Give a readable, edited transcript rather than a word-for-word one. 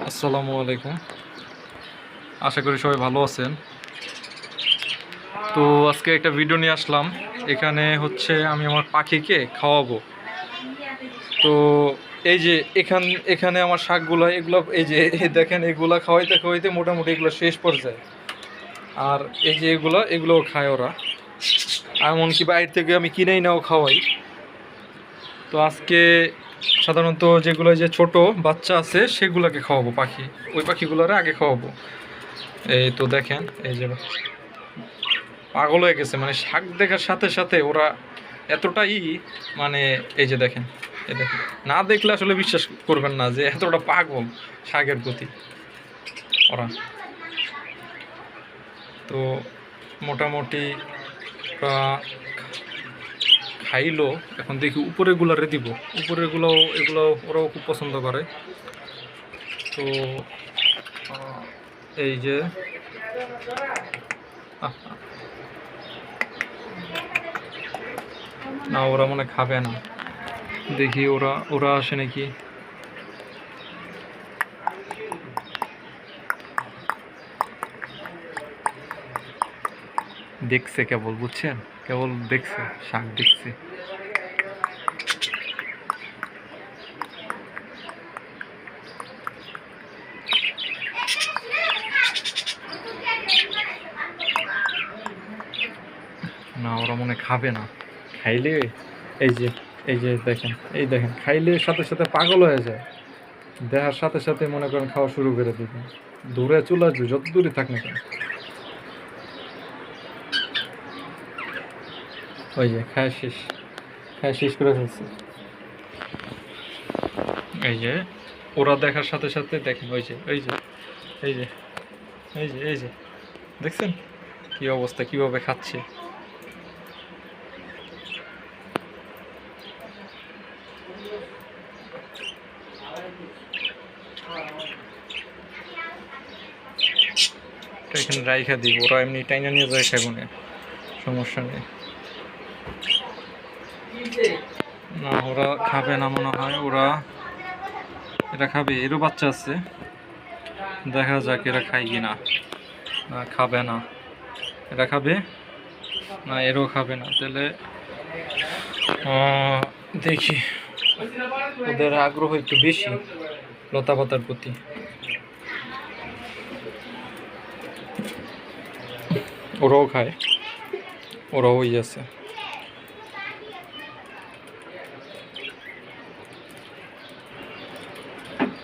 আসসালামু আলাইকুম। আশা করি সবাই ভালো আছেন। তো আজকে একটা ভিডিও নিয়ে আসলাম। এখানে হচ্ছে আমি আমার পাখিকে খাওয়াবো। তো এই যে এখানে আমার শাকগুলো এগুলো এই যে দেখেন, এগুলা খাওয়াইতে খাওয়াইতে মোটামুটি এগুলো শেষ পর্যায়ে। আর এই যে এগুলোও খায় ওরা। এমনকি বাইরে থেকে আমি কিনেই নাও খাওয়াই। তো আজকে সাধারণত যেগুলো যে ছোট বাচ্চা আছে সেগুলোকে খাওয়াবো, ওই পাখিগুলোরে আগে খাওয়াবো। এই তো দেখেন, এই যে পাগল হয়ে গেছে, মানে শাক দেখার সাথে সাথে ওরা এতটাই, মানে এই যে দেখেন, এই দেখেন, না দেখলে আসলে বিশ্বাস করবেন না যে এতটা পাগল শাকের প্রতি ওরা। তো মোটামুটি ওরা খাইলো। এখন দেখি উপরেগুলারে দিব, এগুলো ওরাও খুব পছন্দ করে। তো এই যে না, ওরা মনে খাবে না। দেখি ওরা ওরা আসে নাকি। দেখছে কেবল, বুঝছেন, কেবল দেখছে, শাক দেখছে। না, ওরা মনে খাবে না। খাইলে এই যে দেখেন, এই দেখেন, খাইলে সাথে সাথে পাগল হয়ে যায়। দেখার সাথে সাথে মনে করেন খাওয়া শুরু করে দিবে। দূরে চলে আসবে, যত দূরে থাক না কেন। ওই যে খায় শেষ করে ফেলছে। এই যে ওরা দেখার সাথে সাথে দেখেন, ওই যে এই যে এই যে এই যে দেখছেন কি অবস্থা, কিভাবে খাচ্ছে। এখানে রাইখা দিব, ওরা এমনি টাইনা নিয়ে যায় খাবো না, সমস্যা নেই। না, ওরা খাবে না মনে হয়। এটা খাবে, এরও বাচ্চা আছে, দেখা যাক এরা খায় কি না। না, খাবে না। এটা খাবে না, এরও খাবে না। তাহলে দেখি, ওদের আগ্রহ একটু বেশি লতা পাতার প্রতি। ওরাও খায়, ওরাও আছে।